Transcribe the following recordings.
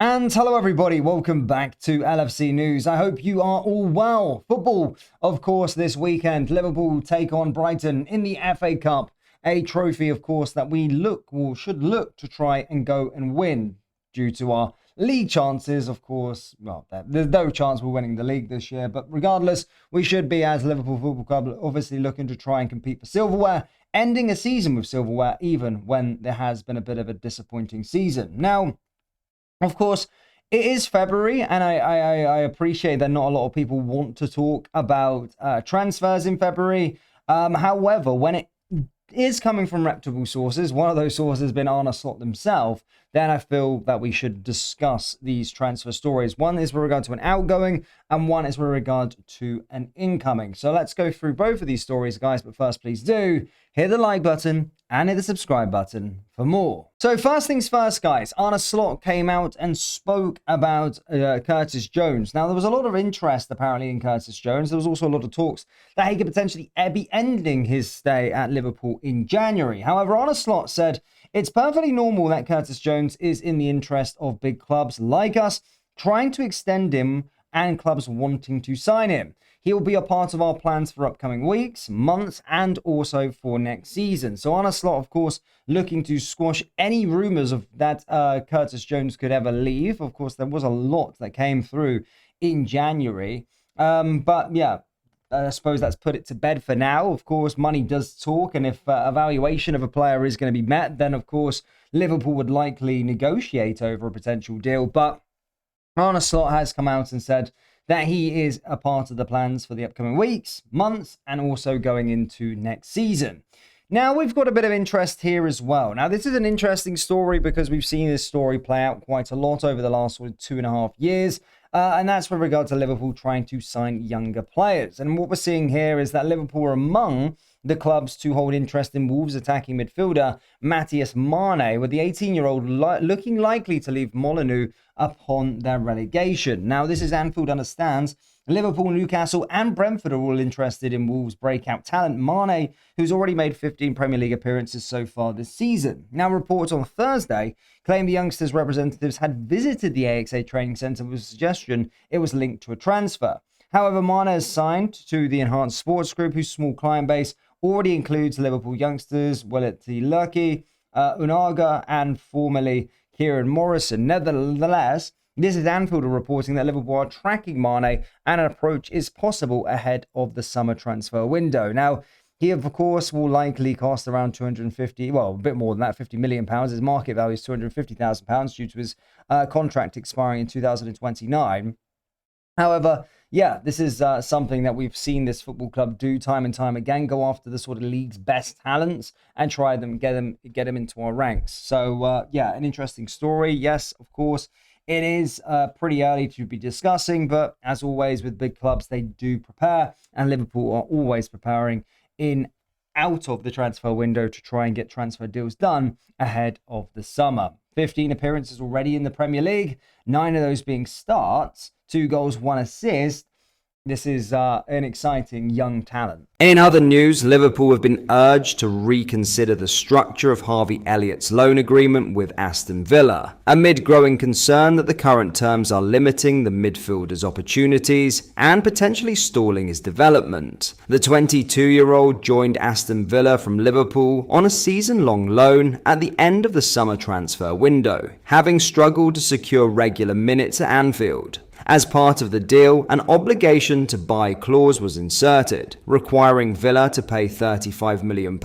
And hello everybody, welcome back to LFC News. I hope you are all well. Football, of course, this weekend. Liverpool take on Brighton in the FA Cup. A trophy, of course, that we should look to try and go and win due to our league chances, of course. Well, there's no chance we're winning the league this year, but regardless, we should be, as Liverpool Football Club, obviously looking to try and compete for silverware, ending a season with silverware, even when there has been a bit of a disappointing season. Now, of course, it is February, and I appreciate that not a lot of people want to talk about transfers in February. However, when it is coming from reputable sources, one of those sources being Arne Slot himself, then I feel that we should discuss these transfer stories. One is with regard to an outgoing, and one is with regard to an incoming. So let's go through both of these stories, guys. But first, please do hit the like button and hit the subscribe button for more. So first things first, guys, Arne Slot came out and spoke about Curtis Jones. Now, there was a lot of interest, apparently, in Curtis Jones. There was also a lot of talks that he could potentially be ending his stay at Liverpool in January. However, Arne Slot said it's perfectly normal that Curtis Jones is in the interest of big clubs like us, trying to extend him and clubs wanting to sign him. He will be a part of our plans for upcoming weeks, months, and also for next season. So Arne Slot, of course, looking to squash any rumours of that Curtis Jones could ever leave. Of course, there was a lot that came through in January. But yeah, I suppose that's put it to bed for now. Of course, money does talk, and if a valuation of a player is going to be met, then of course Liverpool would likely negotiate over a potential deal. But Arne Slot has come out and said that he is a part of the plans for the upcoming weeks, months, and also going into next season. Now, we've got a bit of interest here as well. Now, this is an interesting story because we've seen this story play out quite a lot over the last 2.5 years. And that's with regard to Liverpool trying to sign younger players. And what we're seeing here is that Liverpool are among the clubs to hold interest in Wolves attacking midfielder Mateus, with the 18-year-old looking likely to leave Molineux upon their relegation. Now, this is Anfield understands. Liverpool, Newcastle and Brentford are all interested in Wolves' breakout talent, Mane, who's already made 15 Premier League appearances so far this season. Now, reports on Thursday claim the youngsters' representatives had visited the AXA training centre with a suggestion it was linked to a transfer. However, Mane is signed to the Enhanced Sports Group, whose small client base already includes Liverpool youngsters Welity Lurky, Unaga, and formerly Kieran Morrison. Nevertheless, this is Anfield reporting that Liverpool are tracking Mane and an approach is possible ahead of the summer transfer window. Now, he, of course, will likely cost around 250, well, a bit more than that, £50 million. His market value is £250,000 due to his contract expiring in 2029. However, yeah, this is something that we've seen this football club do time and time again, go after the sort of league's best talents and try them, get them into our ranks. So, yeah, an interesting story. Yes, of course, it is pretty early to be discussing, but as always with big clubs, they do prepare, and Liverpool are always preparing out of the transfer window to try and get transfer deals done ahead of the summer. 15 appearances already in the Premier League, 9 of those being starts, 2 goals, 1 assist. This is an exciting young talent. In other news, Liverpool have been urged to reconsider the structure of Harvey Elliott's loan agreement with Aston Villa, amid growing concern that the current terms are limiting the midfielder's opportunities and potentially stalling his development. The 22-year-old joined Aston Villa from Liverpool on a season-long loan at the end of the summer transfer window, having struggled to secure regular minutes at Anfield. As part of the deal, an obligation to buy clause was inserted, requiring Villa to pay £35 million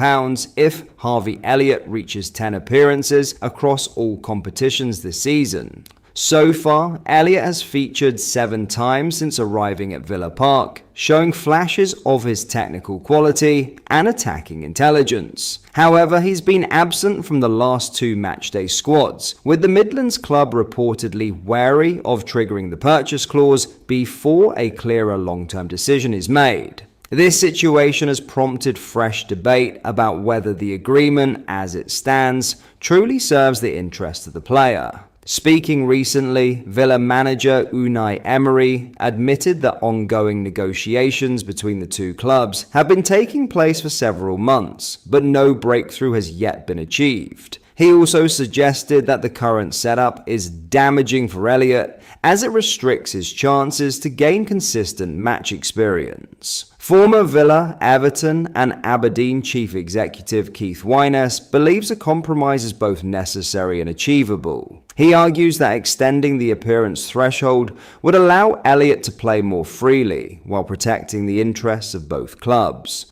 if Harvey Elliott reaches 10 appearances across all competitions this season. So far, Elliott has featured 7 times since arriving at Villa Park, showing flashes of his technical quality and attacking intelligence. However, he's been absent from the last 2 matchday squads, with the Midlands club reportedly wary of triggering the purchase clause before a clearer long-term decision is made. This situation has prompted fresh debate about whether the agreement, as it stands, truly serves the interest of the player. Speaking recently, Villa manager Unai Emery admitted that ongoing negotiations between the two clubs have been taking place for several months, but no breakthrough has yet been achieved. He also suggested that the current setup is damaging for Elliott as it restricts his chances to gain consistent match experience. Former Villa, Everton and Aberdeen chief executive Keith Wyness believes a compromise is both necessary and achievable. He argues that extending the appearance threshold would allow Elliott to play more freely while protecting the interests of both clubs.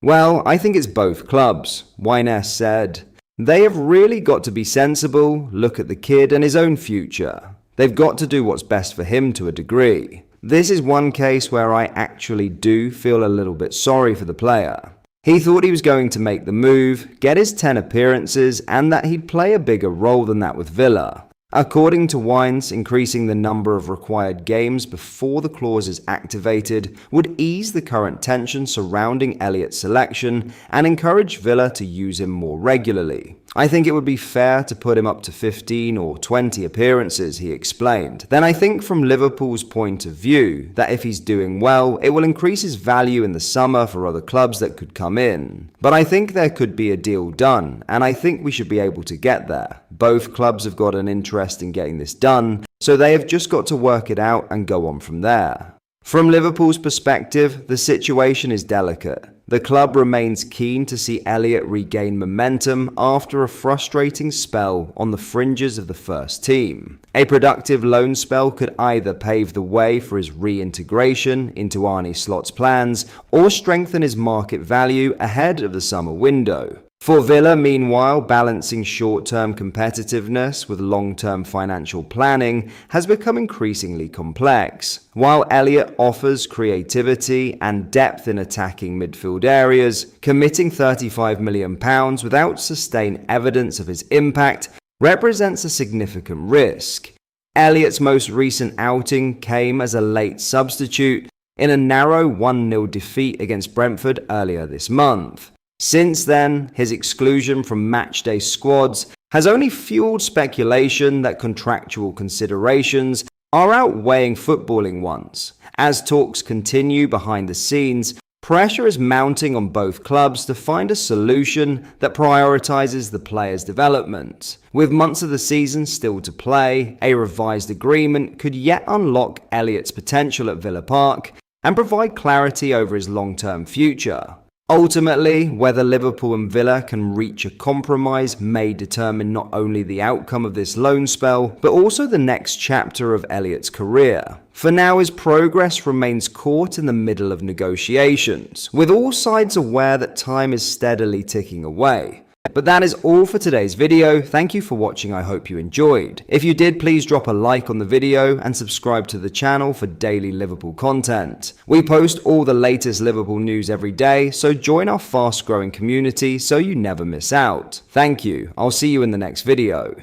"Well, I think it's both clubs," Wyness said. "They have really got to be sensible, look at the kid and his own future. They've got to do what's best for him to a degree. This is one case where I actually do feel a little bit sorry for the player. He thought he was going to make the move, get his 10 appearances, and that he'd play a bigger role than that with Villa." According to Wines, increasing the number of required games before the clause is activated would ease the current tension surrounding Elliott's selection and encourage Villa to use him more regularly. "I think it would be fair to put him up to 15 or 20 appearances," he explained. "Then I think from Liverpool's point of view that if he's doing well, it will increase his value in the summer for other clubs that could come in. But I think there could be a deal done, and I think we should be able to get there. Both clubs have got an interest in getting this done, so they have just got to work it out and go on from there." From Liverpool's perspective, the situation is delicate. The club remains keen to see Elliott regain momentum after a frustrating spell on the fringes of the first team. A productive loan spell could either pave the way for his reintegration into Arne Slot's plans or strengthen his market value ahead of the summer window. For Villa, meanwhile, balancing short-term competitiveness with long-term financial planning has become increasingly complex. While Elliott offers creativity and depth in attacking midfield areas, committing £35 million without sustained evidence of his impact represents a significant risk. Elliott's most recent outing came as a late substitute in a narrow 1-0 defeat against Brentford earlier this month. Since then, his exclusion from matchday squads has only fueled speculation that contractual considerations are outweighing footballing ones. As talks continue behind the scenes, pressure is mounting on both clubs to find a solution that prioritizes the player's development. With months of the season still to play, a revised agreement could yet unlock Elliott's potential at Villa Park and provide clarity over his long-term future. Ultimately, whether Liverpool and Villa can reach a compromise may determine not only the outcome of this loan spell, but also the next chapter of Elliott's career. For now, his progress remains caught in the middle of negotiations, with all sides aware that time is steadily ticking away. But that is all for today's video. Thank you for watching. I hope you enjoyed. If you did, please drop a like on the video and subscribe to the channel for daily Liverpool content. We post all the latest Liverpool news every day, so join our fast growing community so you never miss out. Thank you. I'll see you in the next video.